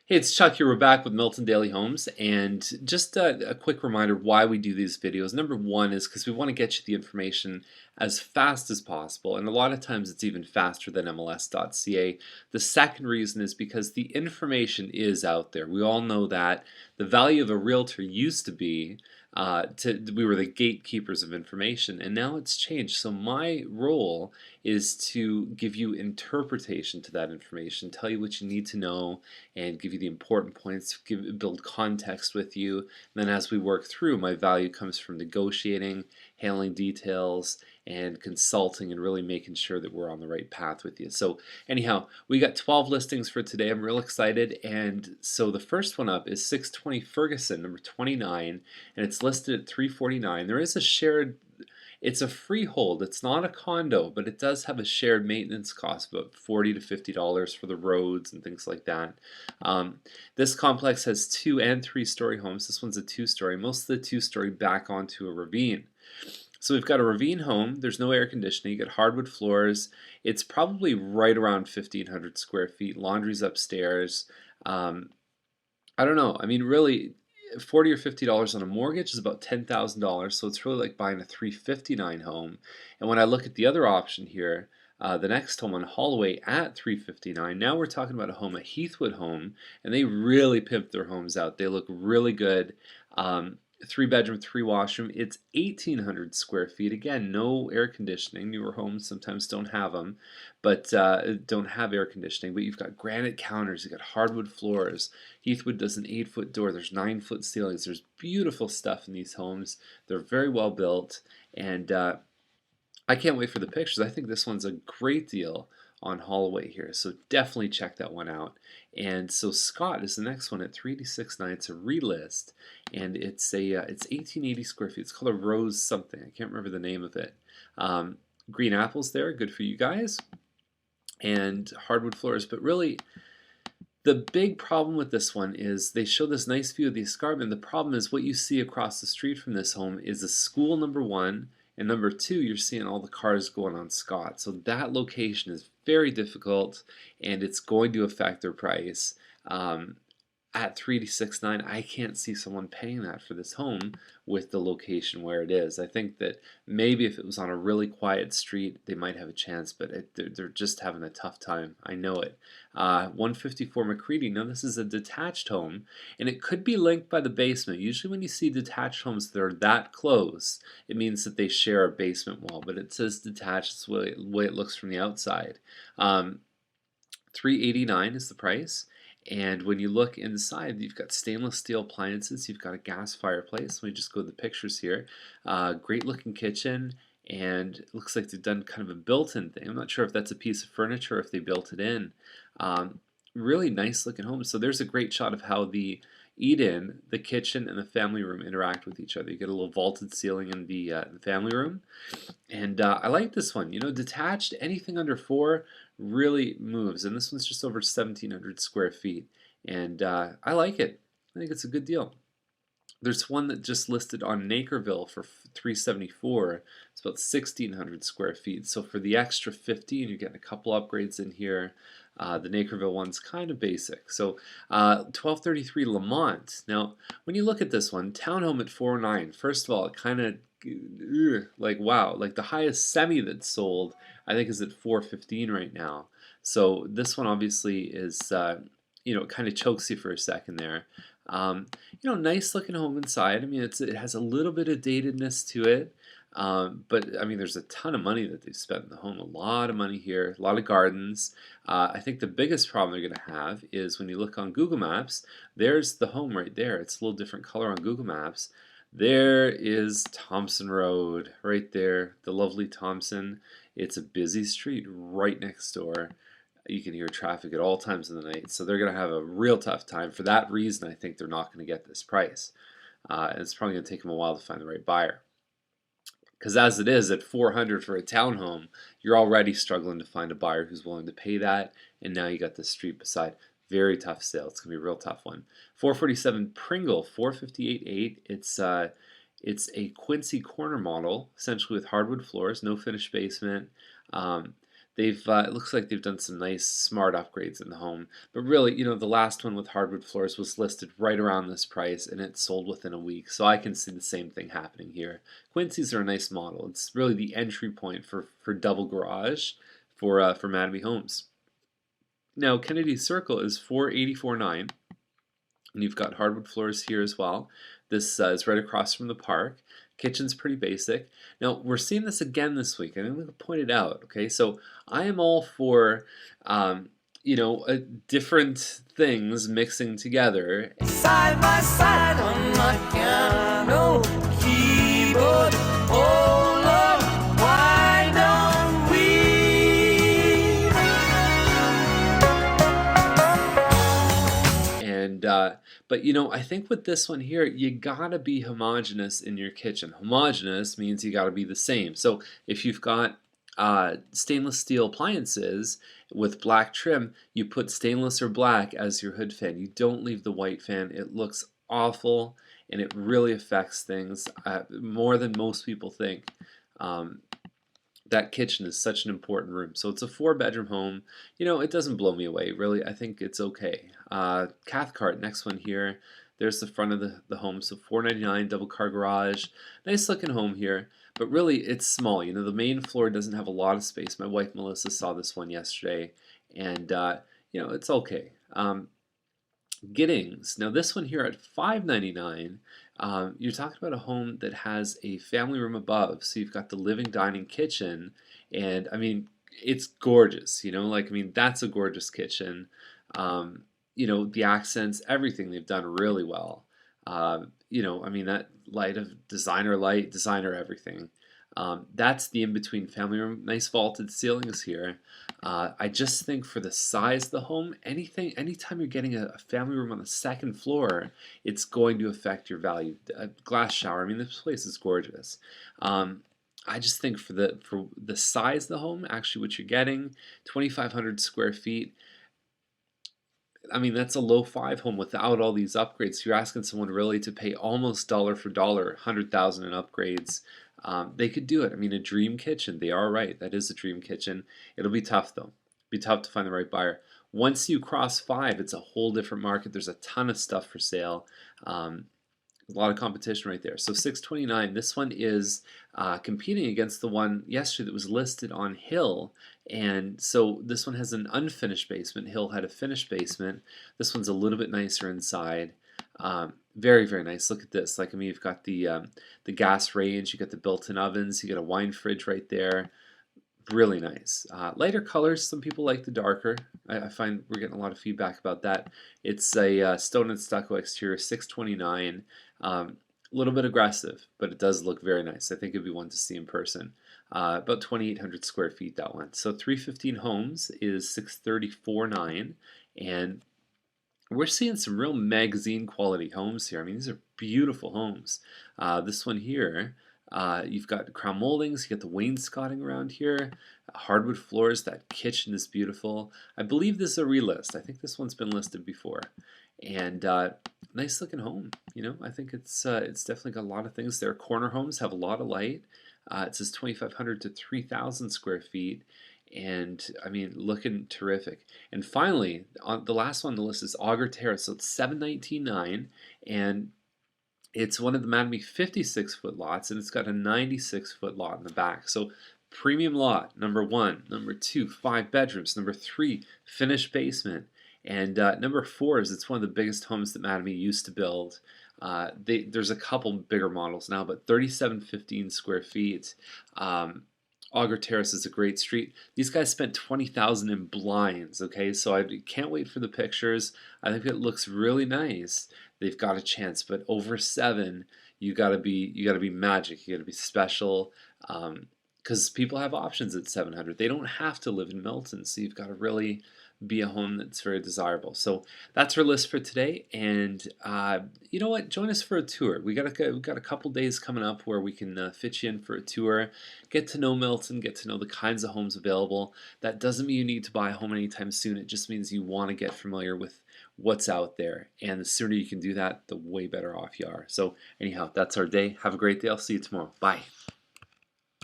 Hey, it's Chuck here. We're back with Milton Daily Homes, and just a quick reminder why we do these videos. Number one is because we want to get you the information as fast as possible, and a lot of times it's even faster than MLS.ca. The second reason is because the information is out there. We all know that the value of a realtor used to be we were the gatekeepers of information, and now it's changed. So my role is to give you interpretation to that information, tell you what you need to know, and give you the important points, build context with you. And then as we work through, my value comes from negotiating, handling details, and consulting, and really making sure that we're on the right path with you. So anyhow, we got 12 listings for today. I'm real excited. And so the first one up is 620 Ferguson, number 29, and it's listed at 349. There is a shared, it's a freehold. It's not a condo, but it does have a shared maintenance cost of about $40 to $50 for the roads and things like that. This complex has 2 and 3-story homes. This one's a 2-story. Most of the 2-story back onto a ravine. So we've got a ravine home. There's no air conditioning. You get hardwood floors. It's probably right around 1,500 square feet. Laundry's upstairs. I don't know. I mean, really, $40 or $50 on a mortgage is about $10,000. So it's really like buying a 359 home. And when I look at the other option here, the next home on Holloway at 359. Now we're talking about a home, a Heathwood home, and they really pimp their homes out. They look really good. 3-bedroom, 3-washroom. It's 1,800 square feet. Again, no air conditioning. Newer homes sometimes don't have them, but don't have air conditioning. But you've got granite counters. You've got hardwood floors. Heathwood does an 8-foot door. There's 9-foot ceilings. There's beautiful stuff in these homes. They're very well built, and I can't wait for the pictures. I think this one's a great deal on Holloway here, so definitely check that one out. And so Scott is the next one at 386.9. It's a relist, and it's 1880 square feet. It's called a Rose something. I can't remember the name of it. Green apples there, good for you guys, and hardwood floors. But really, the big problem with this one is they show this nice view of the escarpment. The problem is what you see across the street from this home is a school, number one, and number two, you're seeing all the cars going on Scott. So that location is very difficult, and it's going to affect their price. At 369, I can't see someone paying that for this home with the location where it is. I think that maybe if it was on a really quiet street, they might have a chance, but they're just having a tough time. I know it. 154 McCready. Now this is a detached home, and it could be linked by the basement. Usually when you see detached homes that are that close, it means that they share a basement wall, but it says detached. It's the way it looks from the outside. 389 is the price. And when you look inside, you've got stainless steel appliances, you've got a gas fireplace. Let me just go to the pictures here. Great looking kitchen, and it looks like they've done kind of a built-in thing. I'm not sure if that's a piece of furniture or if they built it in. Really nice looking home. So there's a great shot of how the eat-in, the kitchen, and the family room interact with each other. You get a little vaulted ceiling in the family room. And I like this one. You know, detached, anything under 4 really moves. And this one's just over 1,700 square feet. And I like it. I think it's a good deal. There's one that just listed on Nakerville for 374. It's about 1,600 square feet. So for the extra 15, you're getting a couple upgrades in here. The Nakerville one's kind of basic. So 1233 Lamont. Now, when you look at this one, townhome at 409. First of all, it kind of like wow, like the highest semi that's sold, I think, is at 415 right now. So this one obviously is, you know, it kind of chokes you for a second there. You know, nice looking home inside. I mean, it has a little bit of datedness to it, but I mean, there's a ton of money that they've spent in the home. A lot of money here, a lot of gardens. I think the biggest problem they're going to have is when you look on Google Maps. There's the home right there. It's a little different color on Google Maps. There is Thompson Road right there, the lovely Thompson. It's a busy street right next door. You can hear traffic at all times of the night, so they're going to have a real tough time. For that reason, I think they're not going to get this price. And it's probably going to take them a while to find the right buyer. Because as it is, at 400 for a townhome, you're already struggling to find a buyer who's willing to pay that, and now you got the street beside. Very tough sale. It's going to be a real tough one. 447 Pringle, 458.8. It's a Quincy corner model, essentially with hardwood floors, no finished basement. it looks like they've done some nice smart upgrades in the home. But really, the last one with hardwood floors was listed right around this price, and it sold within a week. So I can see the same thing happening here. Quincy's are a nice model. It's really the entry point for double garage for Mattamy Homes. Now Kennedy Circle is 484.9. And you've got hardwood floors here as well. This is right across from the park. Kitchen's pretty basic. Now, we're seeing this again this week, and I'm going to point it out, okay? So I am all for, different things mixing together. Side by side on my piano keyboard. Oh Lord, why don't we? And but I think with this one here, you gotta be homogeneous in your kitchen. Homogeneous means you gotta be the same. So if you've got stainless steel appliances with black trim, you put stainless or black as your hood fan. You don't leave the white fan. It looks awful, and it really affects things more than most people think. That kitchen is such an important room. So it's a 4-bedroom home. It doesn't blow me away, really. I think it's okay. Cathcart, next one here. There's the front of the home. So $499, double car garage. Nice looking home here. But really, it's small. The main floor doesn't have a lot of space. My wife Melissa saw this one yesterday. And, it's okay. Giddings. Now this one here at $599, you're talking about a home that has a family room above. So you've got the living, dining, kitchen, and I mean it's gorgeous. That's a gorgeous kitchen. The accents, everything they've done really well. That light of designer everything. That's the in-between family room. Nice vaulted ceilings here. I just think for the size of the home, anytime you're getting a family room on the second floor, it's going to affect your value. A glass shower. This place is gorgeous. I just think for the size of the home, actually what you're getting, 2,500 square feet. That's a low 5 home without all these upgrades. You're asking someone really to pay almost dollar for dollar, $100,000 in upgrades. They could do it. A dream kitchen. They are right. That is a dream kitchen. It'll be tough though. It'll be tough to find the right buyer. Once you cross 5, it's a whole different market. There's a ton of stuff for sale. A lot of competition right there. So $629. This one is competing against the one yesterday that was listed on Hill. And so this one has an unfinished basement. Hill had a finished basement. This one's a little bit nicer inside. Very, very nice. Look at this. You've got the gas range, you got the built-in ovens, you got a wine fridge right there. Really nice. Lighter colors. Some people like the darker. I find we're getting a lot of feedback about that. It's a stone and stucco exterior, $629. A little bit aggressive, but it does look very nice. I think it'd be one to see in person. About 2,800 square feet, that one. So 315 Homes is $634.9, and we're seeing some real magazine quality homes here. These are beautiful homes. This one here, you've got crown moldings, you got the wainscoting around here, hardwood floors, that kitchen is beautiful. I believe this is a relist. I think this one's been listed before. And nice looking home. I think it's definitely got a lot of things there. Corner homes have a lot of light. It says 2,500 to 3,000 square feet. And looking terrific. And finally, on the last one on the list is Auger Terrace. So it's $719.9, and it's one of the Mattamy 56-foot lots, and it's got a 96-foot lot in the back. So premium lot, number 1. Number 2, 5 bedrooms. Number 3, finished basement. And number 4 is it's one of the biggest homes that Mattamy used to build. There's a couple bigger models now, but 3,715 square feet. Auger Terrace is a great street. These guys spent $20,000 in blinds. Okay, so I can't wait for the pictures. I think it looks really nice. They've got a chance, but over 7, you gotta be magic. You gotta be special, because people have options at 700. They don't have to live in Milton, so you've got to really be a home that's very desirable. So that's our list for today, and you know what? Join us for a tour. We've got a couple days coming up where we can fit you in for a tour, get to know Milton, get to know the kinds of homes available. That doesn't mean you need to buy a home anytime soon. It just means you want to get familiar with what's out there, and the sooner you can do that, the way better off you are. So anyhow, that's our day. Have a great day. I'll see you tomorrow. Bye.